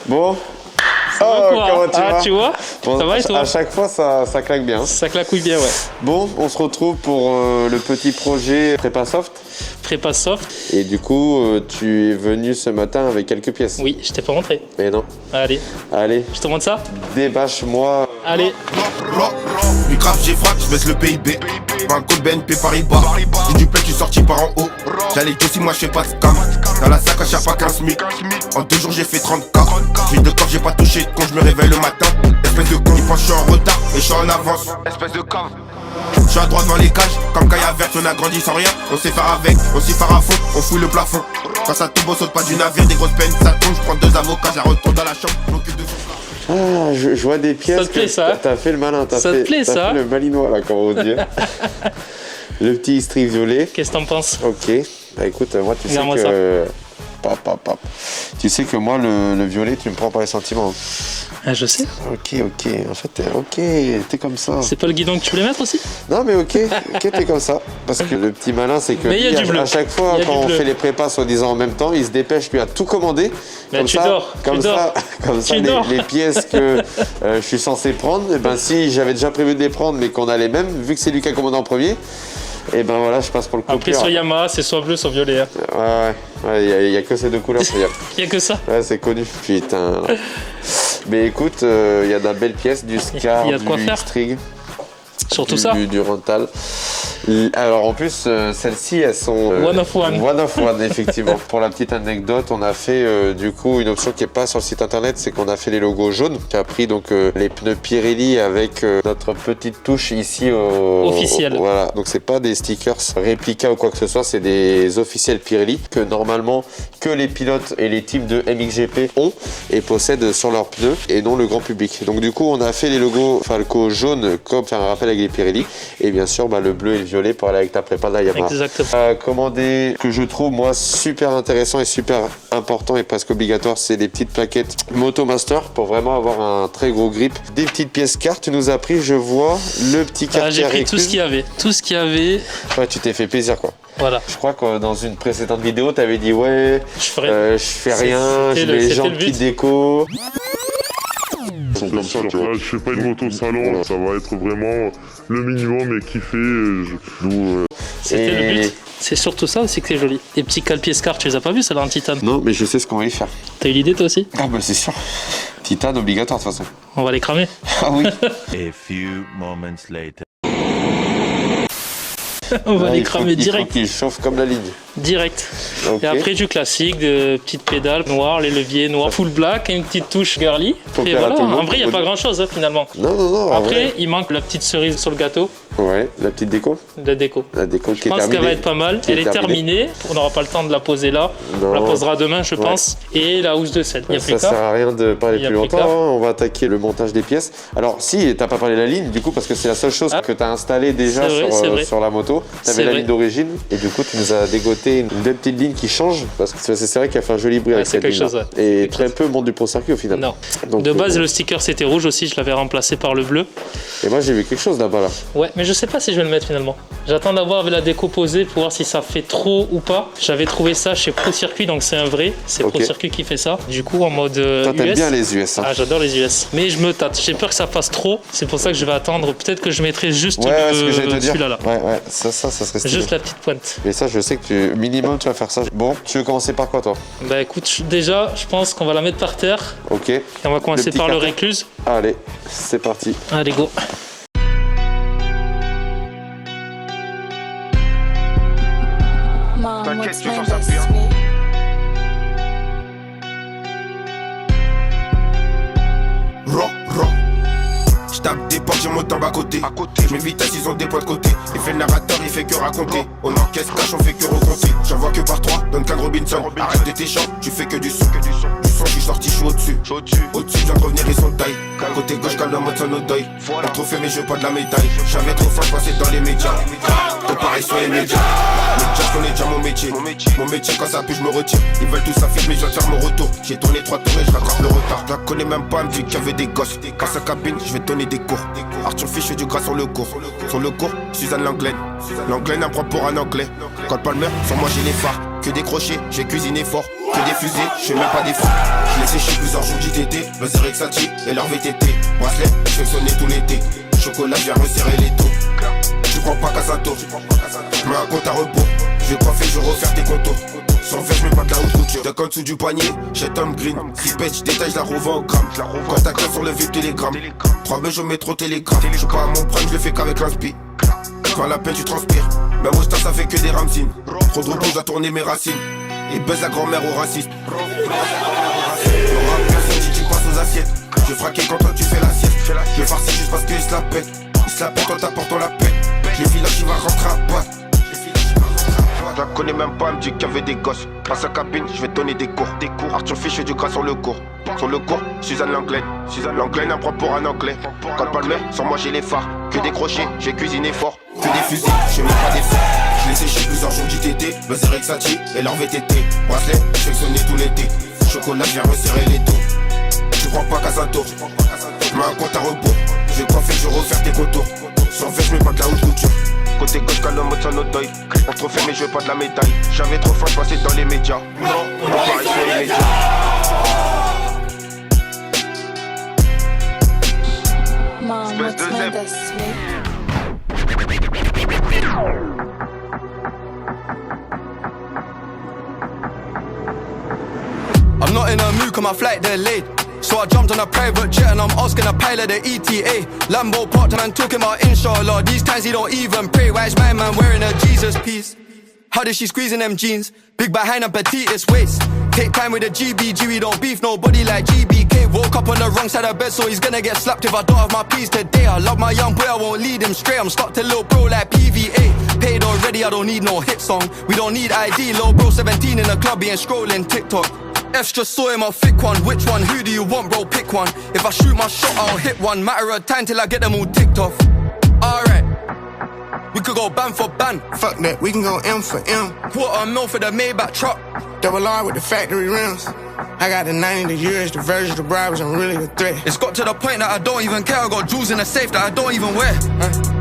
Bon. Ça va quoi, comment tu vas tu vois bon, ça va et toi? À chaque fois, ça claque bien. Ça claquouille bien, ouais. Bon, on se retrouve pour le petit projet Prépa Soft. Prépa soft. Et du coup, tu es venu ce matin avec quelques pièces. Oui, je t'ai pas montré. Mais non. Allez, Allez, je te montre ça. débâche-moi. Allez. Du grave j'ai frappe, je baisse le PIB. Un code BNP Paribas. J'ai du plat qui est sorti par en haut. J'allais aussi, moi je fais pas de scam. Dans la sacoche y'a pas 15 000. En 2 jours j'ai fait 30K. J'ai de corps, j'ai pas touché quand je me réveille le matin. Espèce de con, il pense que je suis en retard et je suis en avance. Espèce de cave. Je suis à droite dans les cages, comme Kaya Verte, on a grandi sans rien. On sait faire avec, on s'y faire à fond, on fouille le plafond. Quand ça tombe, on saute pas du navire, des grosses peines, ça tombe. Je prends 2 avocats, je la retourne dans la chambre, je m'occupe de son plat. Ah, je vois des pièces. Ça te plaît, ça? T'as fait le malin, Ça te plaît, ça? fait le malinois là, comment on dit. Le petit string violet. Qu'est-ce que t'en penses? Ok. Bah écoute, moi tu sais Regarde-moi que. Pap. Tu sais que moi le violet, tu me prends par les sentiments. Ah, je sais. Ok. En fait, t'es comme ça. C'est pas le guidon que tu voulais mettre aussi? Non mais ok, t'es comme ça. Parce que le petit malin, c'est que Mais il y a lui, du bleu. à chaque fois Il y a quand du on bleu. fait les prépas soi-disant en même temps, il se dépêche lui à tout commander. Mais Comme tu ça, dors, comme tu ça, dors. comme ça, Tu dors. les pièces que je suis censé prendre, et ben si j'avais déjà prévu de les prendre, mais qu'on a les mêmes, vu que c'est lui qui a commandé en premier, et ben voilà, je passe pour le Après, copieur. sur Yamaha, c'est soit bleu, soit violet. Hein. Ouais, il y a que ces deux couleurs, c'est-à-dire. Il y a que ça. Ouais, c'est connu, putain. Mais écoute, il y a de la belle pièce, du Scar, Il y a de quoi du faire. String. Surtout ça. Du rental. Alors en plus, celles-ci, elles sont One of one. One of one, effectivement. Pour la petite anecdote, on a fait du coup une option qui n'est pas sur le site internet, c'est qu'on a fait les logos jaunes, qui a pris donc les pneus Pirelli avec notre petite touche ici Officielle. Voilà, donc c'est pas des stickers réplica ou quoi que ce soit, c'est des officiels Pirelli que normalement que les pilotes et les teams de MXGP ont et possèdent sur leurs pneus et non le grand public. Donc du coup, on a fait les logos Falco jaunes comme faire un rappel avec les Pirelli et bien sûr le bleu et le violet pour aller avec ta prépa de la Yamaha. Exactement. Commandé que je trouve moi super intéressant et super important et presque obligatoire, c'est des petites plaquettes Motomaster pour vraiment avoir un très gros grip. Des petites pièces cartes, tu nous as pris, je vois, le petit Ah, quartier j'ai pris tout ce qu'il y avait. Tout ce qu'il y avait. Ouais, tu t'es fait plaisir quoi. Voilà. Je crois que dans une précédente vidéo, tu avais dit ouais, je fais rien, je mets les gens petite déco. Donc comme ça, tu vois, je fais pas une moto salon, ça va être vraiment le minimum et kiffer. C'était le but. C'est surtout ça aussi que c'est joli. Les petits cale-pieds Scar, tu les as pas vus, celles-là en titane? Non, mais je sais ce qu'on va y faire. T'as eu l'idée toi aussi? Ah bah c'est sûr. Titane obligatoire de toute façon. On va les cramer. Ah oui. A few moments later. On va les Il faut cramer direct. qu'il chauffe comme la ligne. Direct. Ok. Et après du classique, de petites pédales noires, les leviers noirs, full black et une petite touche girly. Faut Et plaire à voilà, tout le monde, en vrai, il n'y a pas grand chose finalement. Non. en Après, vrai. il manque la petite cerise sur le gâteau Ouais, la petite déco. de déco. La déco qui Je est pense terminée. qu'elle va être pas mal. Qui Elle est terminée. On n'aura pas le temps de la poser là. Non. On la posera demain, je Ouais. pense. Et la housse de sel. Il n'y a Ça plus sert qu'à. à rien de Il parler y a plus plus longtemps, qu'à. hein. On va attaquer le montage des pièces. Alors si, t'as pas parlé de la ligne du coup parce que c'est la seule chose que t'as installée déjà C'est vrai, c'est vrai. sur la moto. C'est T'avais la vrai. ligne d'origine et du coup tu nous as dégoté une belle petite ligne qui change parce que c'est vrai qu'elle fait un joli bruit avec c'est cette quelque ligne chose, ouais. Et C'est très quelque peu monte du pro circuit au final. Non. Donc, De base, le sticker c'était rouge aussi. Je l'avais remplacé par le bleu. Et moi j'ai vu quelque chose là-bas là. Ouais, mais je sais pas si je vais le mettre finalement. J'attends d'avoir la déco posée pour voir si ça fait trop ou pas. J'avais trouvé ça chez Pro Circuit, donc c'est un vrai. C'est Ok. Pro Circuit qui fait ça. Du coup, en mode Toi t'aimes US. bien les US hein. Ah, j'adore les US. Mais je me tâte. J'ai peur que ça fasse trop. C'est pour ça que je vais attendre. Peut-être que je mettrai juste Ouais, ce que j'allais te dire. celui-là. Là. Ouais, ça serait stylé. Juste la petite pointe. Mais ça je sais que minimum tu vas faire ça. Bon, tu veux commencer par quoi toi? Bah écoute, déjà, je pense qu'on va la mettre par terre. Ok. Et on va commencer petit par le carton. récluse. Allez, c'est parti. Allez, go. Mom, T'inquiète, what's tu my sens ça best bien. me? Je tape des portes, j'ai mon temps à côté. Je mets vitesse, ils ont des points de côté. Il fait le narrateur, il fait que raconter. On encaisse cash, on fait que recompter. J'en vois que par 3, Duncan Robinson. Arrête de tes chants, tu fais que du son. Du son, je suis sorti, je suis au-dessus. Au-dessus, je viens de revenir, ils sont taille. Côté gauche, calme le mode son deuil. Un trophée, mais je veux pas de la médaille. J'avais trop faim, je passais dans les médias. Préparé sur les médias. Médias, je connais déjà mon métier. Mon métier, quand ça pue, je me retire. Ils veulent tout s'afficher, mais je viens de faire mon retour. J'ai tourné 3 tours et je rattrape le retard. Je la connais même pas, elle me dit qu'il y avait des gosses. Dans sa cabine, je vais donner des cours. Arthur Fiche fait du gras sur le cours. Sur le cours, Suzanne Langlaine. Langlaine, un propre pour un anglais. Quand Palmer, sur moi j'ai les phares. Que des crochets, j'ai cuisiné fort. que des fusées, je fais même pas des fous. Je les séché plusieurs jours d'ITT, buzzer Exati et leur VTT. Bracelet, je fais sonner tout l'été. Chocolat, viens resserrer les taux. Tu crois pas qu'à ça tourne, je mets un compte à rebours. Je vais coiffer, je vais refaire tes contours. Sans fait, je mets pas de la haute couture. De en dessous du poignet, chez Tom Green. 6 pêches, détail, je la revends au gramme. Quand t'as classe sur le VIP Telegram. 3 B, je mets trop télégramme. Je suis pas à mon prime, je le fais qu'avec l'inspi. Quand la peine, tu transpires. Même au stade, ça fait que des ramsines. Trop de repos, je dois tourner mes racines. Et baisse la grand-mère au raciste. Le rap, personne dit tu passes aux assiettes. Je vais fraquer quand toi tu fais l'assiette. Je vais farcir juste parce qu'ils se la pètent. Ils se la pètent en t'apportant la paix. Les villages, il va rentrer à boîte. Je la connais même pas, elle me dit qu'il y avait des gosses. Dans sa cabine, je vais donner des cours. Arthur Fiche, du gras sur le cours. Sur le cours, Suzanne Langlais. Suzanne Langlais n'apprend pour un anglais. Quand Palmer, sur moi j'ai les phares. Que des crochets, j'ai cuisiné fort. Que des fusils, je mets pas des phares. Je les séché plusieurs jours d'ITT. Buzzer Exati et leur VTT. Bracelet, je fais sonner tout l'été. Chocolat, viens resserrer les taux. Tu crois pas qu'à ça tourne, je mets un compte à rebours. Je vais coiffer, je vais refaire tes contours. Sans fait, je mets pas de la haute couture. Côté gauche, calme, mode sans auteuil. On trophée, mais je veux pas de la médaille. J'avais trop faim, je passais dans les médias. Non, on va rester les médias. Mom, what's my destiny? I'm not in a mood cause my flight delayed. So I jumped on a private jet and I'm asking a pilot the ETA. Lambo parked and I'm talking about inshallah. These times he don't even pray. Why is my man wearing a Jesus piece? How does she squeeze in them jeans? Big behind and petitest waist. Take time with the GBG, we don't beef nobody like GBK. Woke up on the wrong side of bed, so he's gonna get slapped if I don't have my peace today. I love my young boy, I won't lead him straight. I'm stuck to little bro like PVA. Paid already, I don't need no hit song. We don't need ID, little bro 17 in the club, he ain't scrolling TikTok. F's just saw him, I'll thick one. Which one? Who do you want, bro? Pick one. If I shoot my shot, I'll hit one. Matter of time till I get them all ticked off. Alright, we could go ban for ban. Fuck that, we can go M for M. $250,000 for the Maybach truck. Double R with the factory rims. I got the 90, the years, the versions, the bribes, I'm really the threat. It's got to the point that I don't even care. I got jewels in the safe that I don't even wear.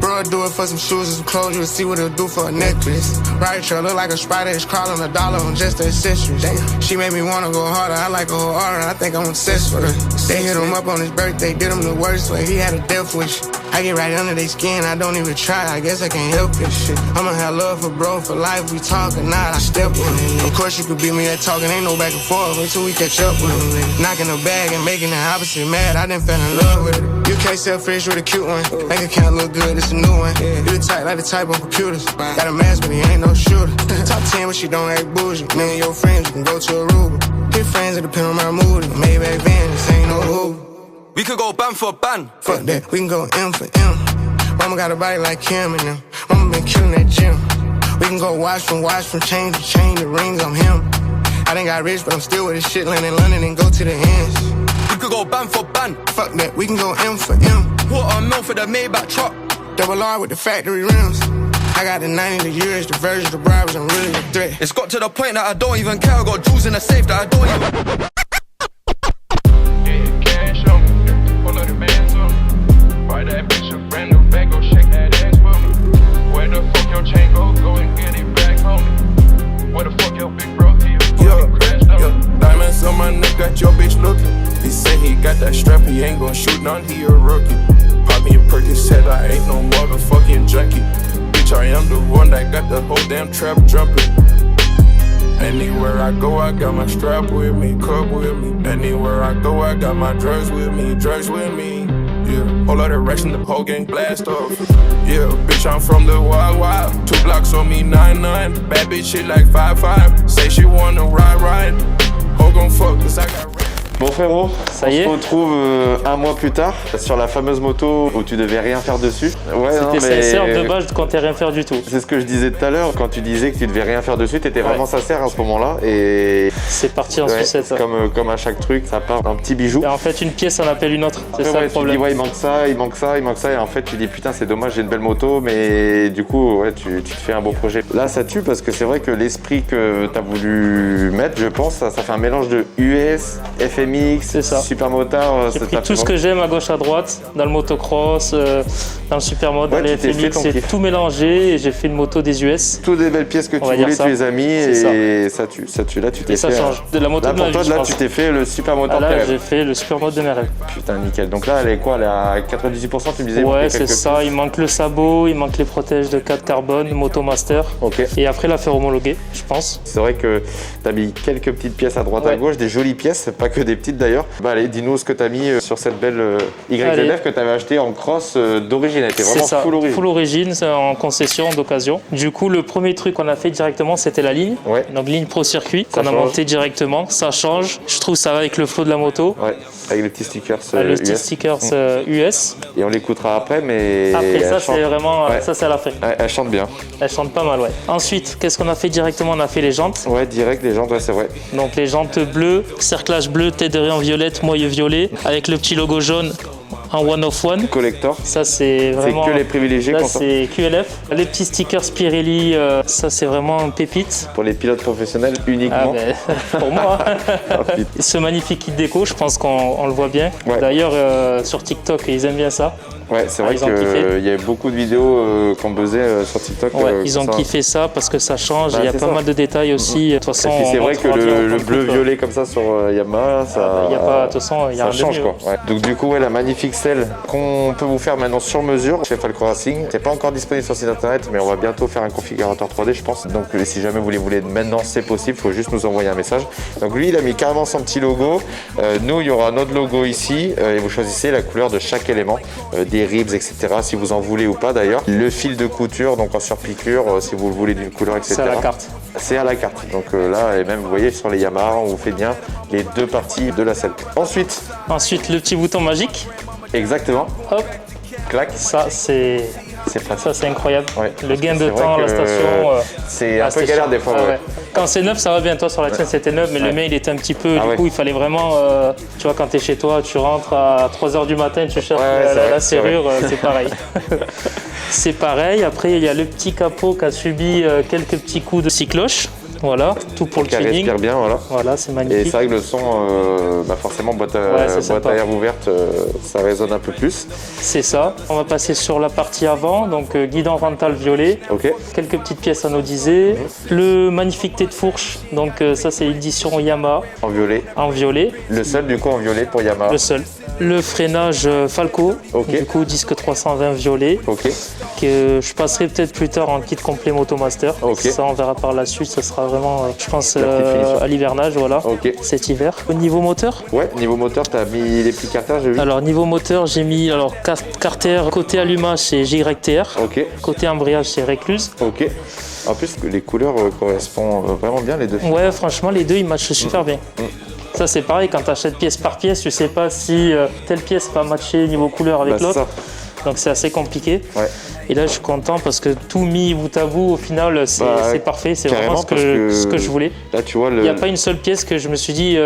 Bro, I'll do it for some shoes and some clothes. You'll see what it'll do for a necklace. Right, sure, look like a spider. It's crawling $1 on just the accessories. Damn. She made me wanna go harder. I like her whole aura. I think I'm obsessed with her. They hit him up on his birthday, did him the worst way. He had a death wish. I get right under their skin. I don't even try. I guess I can't help this shit. I'ma have love for bro for life. We talk or not. I step with him. Of course you could beat me at talking. Ain't no back and forth until we catch up with him. Knocking the bag and making the opposite mad. I done fell in love with it. You can't sell fish with a cute one. Bank account look good, it's a new one. You the type like the type on computers. Got a mask, but he ain't no shooter. Top 10, but she don't act bougie. Me and your friends, you can go to Aruba. Hit friends, it depend on my mood. Maybach van, this ain't no Uber. We could go ban for ban. Fuck that, we can go M for M. Mama got a body like Kim and them. Mama been killing that gym. We can go watch from chain to chain, the rings, I'm him. I done got rich, but I'm still with this shit, land in London and go to the ends. We could go ban for ban. Fuck that, we can go M for M. $250,000 for the Maybach truck. Double R with the factory rims. I got the 90, the years, the versions, the bribes, I'm really a threat. It's got to the point that I don't even care. I got jewels in the safe that I don't even... Yeah, cash on me, pull up the bands on me. Buy that bitch a brand new bag, go shake that ass for me. Where the fuck your chain go? Go and get it back home. Where the fuck your big bro here? Diamonds on my neck, got your bitch looking. He said he got that strap, he ain't gon' shoot none, he a rookie. Pop me a Perkins, said I ain't no motherfucking junkie. Bitch, I am the one that got the whole damn trap jumping. Anywhere I go, I got my strap with me, cup with me. Anywhere I go, I got my drugs with me, drugs with me. Yeah, whole lot of racks in the whole gang blast off. Yeah, bitch, I'm from the wild wild. 2 blocks on me, 9-9. Bad bitch shit like 5-5. Say she wanna ride. Ho gon' fuck, cause I got. Bon frérot, ça y est. on se retrouve un mois plus tard sur la fameuse moto où tu devais rien faire dessus. Ouais, C'était sincère de base quand t'es rien faire du tout. C'est ce que je disais tout à l'heure, quand tu disais que tu devais rien faire dessus, t'étais vraiment sincère à ce moment-là. Et c'est parti en sucette. Comme à chaque truc, ça part un petit bijou. Et en fait, une pièce en appelle une autre. C'est ça le problème. Tu dis, ouais, il manque ça. Et en fait, tu dis, putain, c'est dommage, j'ai une belle moto. Mais du coup, ouais, tu te fais un beau projet. Là, ça tue parce que c'est vrai que l'esprit que t'as voulu mettre, je pense, ça fait un mélange de US, FMX, super motard, J'ai pris tout ce que j'aime à gauche à droite, dans le motocross, dans le supermode, dans les FMX, j'ai tout mélangé et j'ai fait une moto des US. Toutes des belles pièces que tu voulais, tu les as mis et ça tue. Là, tu t'es fait. Ça change. De la moto de ma vie, là, tu t'es fait le super moteur. Là, j'ai fait le super mode de mes rêves. Putain, nickel. Donc là, elle est quoi? Elle est à 98%, tu me disais? Ouais, c'est ça. Il manque le sabot, il manque les protèges de 4 carbone, Motomaster. Ok. Et après, la faire homologuer, je pense. C'est vrai que tu as mis quelques petites pièces à droite à gauche, des jolies pièces, pas que des petites d'ailleurs. Bah allez, dis-nous ce que tu as mis sur cette belle YZF que tu avais acheté en cross d'origine. Elle était vraiment full origine. Full origine, c'est en concession d'occasion. Du coup, le premier truc qu'on a fait directement, c'était la ligne. Ouais. Donc ligne Pro Circuit qu'on a monté directement. Ça change. Je trouve ça va avec le flow de la moto. Ouais. Avec les petits stickers le petit stickers US. Et on l'écoutera après, mais après ça, c'est vraiment ça, c'est à la fin. Elle chante bien. Elle chante pas mal, ouais. Ensuite, qu'est-ce qu'on a fait directement? On a fait les jantes. Ouais, direct les jantes, ouais, c'est vrai. Donc les jantes bleues, cerclage bleu, tête de rayon violette, moyeu violet, avec le petit logo jaune en one of one. Collector. Ça c'est vraiment. C'est que les privilégiés. Là c'est QLF. Les petits stickers Pirelli, ça c'est vraiment une pépite. Pour les pilotes professionnels uniquement. Pour moi. Ce magnifique kit déco, je pense qu'on le voit bien. Ouais. D'ailleurs sur TikTok ils aiment bien ça. Ouais, c'est vrai qu'il y a beaucoup de vidéos qu'on buzzait sur TikTok. Ouais, ils ont kiffé ça parce que ça change. Il y a pas mal de détails aussi. De toute façon, et puis c'est vrai que le bleu-violet comme ça sur Yamaha, ça. Il y a pas, de toute façon, il y a ça change quoi. Ouais. Donc du coup, la magnifique selle qu'on peut vous faire maintenant sur mesure chez Falco Racing. C'est pas encore disponible sur le site internet, mais on va bientôt faire un configurateur 3D, je pense. Donc si jamais vous les voulez maintenant, c'est possible. Il faut juste nous envoyer un message. Donc lui, il a mis carrément son petit logo. Nous, il y aura notre logo ici et vous choisissez la couleur de chaque élément. Des ribs, etc. Si vous en voulez ou pas d'ailleurs. Le fil de couture, donc en surpiqûre, si vous le voulez d'une couleur, etc. C'est à la carte. C'est à la carte. Donc là, et même vous voyez sur les Yamaha, on vous fait bien les deux parties de la selle. Ensuite, le petit bouton magique. Exactement. Hop. Clac. Ça c'est. Ça c'est incroyable. Ouais. Le gain de temps, la station. C'est un peu galère des fois. Ouais. Quand c'est neuf, ça va bien. Toi sur la tienne c'était neuf, mais le mien il était un petit peu. Du coup il fallait vraiment. Tu vois, quand tu es chez toi, tu rentres à 3h du matin, tu cherches la serrure, c'est pareil. C'est pareil. Après il y a le petit capot qui a subi quelques petits coups de cycloche. Voilà, tout pour le tuning. Qui respire bien, voilà. Voilà, c'est magnifique. Et c'est vrai que le son, forcément, boîte à air ouverte, ça résonne un peu plus. C'est ça. On va passer sur la partie avant, donc guidon rental violet. Ok. Quelques petites pièces anodisées. Le magnifique tête de fourche, donc ça c'est l'édition Yamaha. En violet. En violet. Le seul du coup en violet pour Yamaha. Le seul. Le freinage Falco, du coup disque 320 violet. Ok. Que je passerai peut-être plus tard en kit complet Motomaster. Ok. Ça on verra par la suite, ça sera vraiment, je pense, à l'hivernage, voilà, cet hiver. Au niveau moteur? Ouais, niveau moteur, tu as mis les petits carters, j'ai vu. Alors niveau moteur, j'ai mis carter côté allumage c'est JYTR, côté embrayage c'est Recluse. Ok. En plus, les couleurs correspondent vraiment bien les deux. Ouais, franchement, les deux ils matchent super bien. Ça c'est pareil, quand tu achètes pièce par pièce, tu sais pas si telle pièce va matcher niveau couleur avec l'autre. Donc c'est assez compliqué. Ouais. Et là je suis content parce que tout mis bout à bout, au final c'est parfait, c'est vraiment ce que je voulais. Là tu vois, il n'y a pas une seule pièce que je me suis dit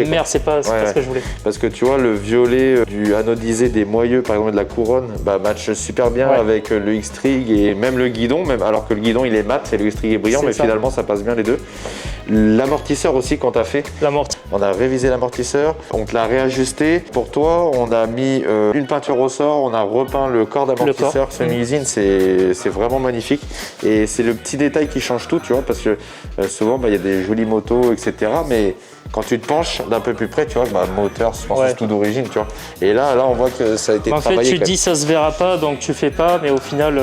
merde, c'est pas ce que je voulais. Parce que tu vois le violet du anodisé des moyeux par exemple de la couronne match super bien avec le X-Trig et même le guidon, alors que le guidon il est mat et le X-Trig est brillant, mais finalement ça passe bien les deux. L'amortisseur aussi qu'on t'a fait. On a révisé l'amortisseur, on te l'a réajusté. Pour toi, on a mis une peinture au sort, on a repeint le corps d'amortisseur semi-usine, c'est vraiment magnifique. Et c'est le petit détail qui change tout, tu vois, parce que souvent, il y a des jolies motos, etc. Mais quand tu te penches d'un peu plus près, tu vois, moteur, je pense que c'est tout d'origine, tu vois. Et là, on voit que ça a été travaillé. En fait, tu dis ça se verra pas, donc tu fais pas, mais au final,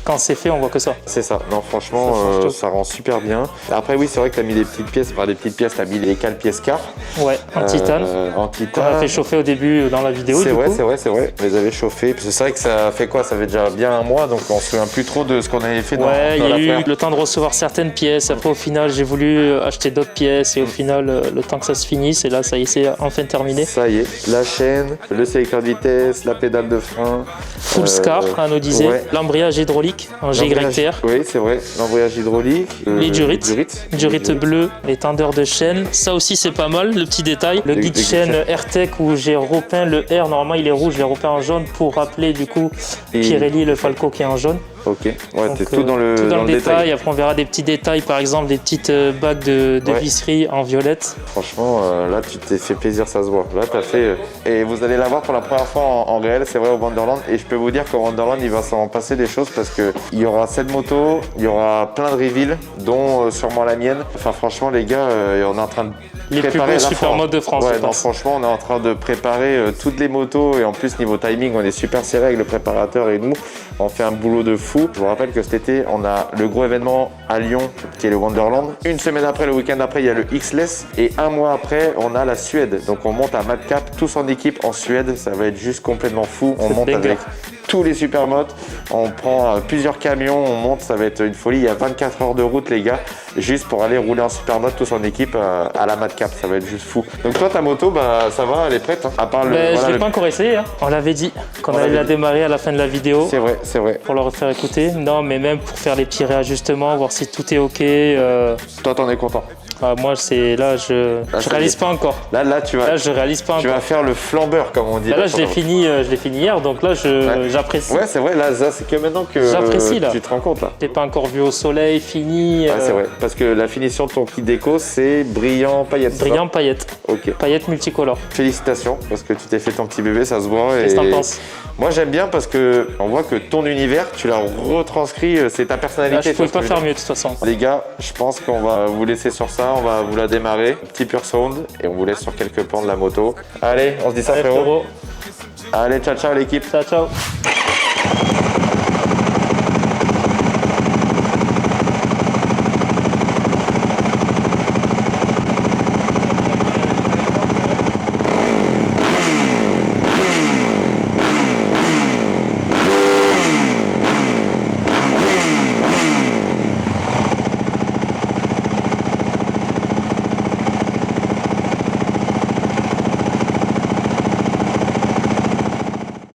quand c'est fait, on voit que ça. C'est ça. Non, franchement, ça rend super bien. Après, oui, c'est vrai que tu as mis des petites pièces, tu as mis les cales pièces car. Ouais, en titane. En titane. On a fait chauffer au début dans la vidéo. C'est vrai. On les avait chauffés. C'est vrai que ça fait quoi? Ça fait déjà bien un mois, donc on se souvient plus trop de ce qu'on avait fait. Ouais, il y a eu le temps de recevoir certaines pièces. Après, au final, j'ai voulu acheter d'autres pièces et au final, le temps que ça se finisse, et là, ça y est, c'est enfin terminé. Ça y est, la chaîne, le sélecteur de vitesse, la pédale de frein. Full scar, anodisé. L'embrayage hydraulique en GYTR. Oui, c'est vrai, l'embrayage hydraulique. Les durites bleues, les tendeurs de chaîne. Ça aussi, c'est pas mal, le petit détail. Le guide chaîne AirTech où j'ai repeint le R, normalement il est rouge, je l'ai repeint en jaune pour rappeler du coup Pirelli, le Falco qui est en jaune. Ok, ouais, t'es tout dans le détail. Après, on verra des petits détails, par exemple des petites bagues de visserie en violette. Franchement, là, tu t'es fait plaisir, ça se voit. Là, t'as fait. Et vous allez la voir pour la première fois en réel, c'est vrai, au Wonderland. Et je peux vous dire qu'au Wonderland, il va s'en passer des choses parce qu'il y aura cette moto, il y aura plein de reveals, dont sûrement la mienne. Enfin, franchement, les gars, on est en train de préparer les plus beaux super motos de France. Ouais, non, franchement, on est en train de préparer toutes les motos. Et en plus, niveau timing, on est super serré avec le préparateur et nous. On fait un boulot de fou. Je vous rappelle que cet été, on a le gros événement à Lyon qui est le Wonderland. Une semaine après, le week-end après, il y a le X-Less. Et un mois après, on a la Suède. Donc on monte à Madcap, tous en équipe en Suède. Ça va être juste complètement fou. On monte avec tous les supermotos. On prend plusieurs camions, on monte. Ça va être une folie. Il y a 24 heures de route, les gars, juste pour aller rouler en supermoto tous en équipe à la Madcap. Ça va être juste fou. Donc toi, ta moto, bah, ça va, elle est prête. Hein. À part je l'ai pas encore essayé. Hein. On l'avait dit qu'on allait la démarrer à la fin de la vidéo. C'est vrai, c'est vrai. Pour le refaire écouter. Non, mais même pour faire les petits réajustements, voir si tout est OK. Toi, t'en es content? Moi, je réalise pas encore. Là, je réalise pas encore. Tu vas faire le flambeur, comme on dit. Là, je l'ai fini hier, donc là, j'apprécie. Ouais, c'est vrai, là, c'est que maintenant que tu te rends compte. Là. Je l'ai pas encore vu au soleil, fini. Ouais, c'est vrai, parce que la finition de ton kit déco, c'est brillant paillettes. Brillant paillettes. Ok. Paillettes multicolores. Félicitations, parce que tu t'es fait ton petit bébé, ça se voit. Qu'est-ce que t'en penses? Moi, j'aime bien parce que on voit que ton univers, tu l'as retranscrit, c'est ta personnalité. Là, je pouvais pas faire mieux de toute façon. Les gars, je pense qu'on va vous laisser sur ça, on va vous la démarrer. Petit pur sound et on vous laisse sur quelques plans de la moto. Allez, on se dit ça, frérot. Allez, ciao, ciao l'équipe. Ciao, ciao.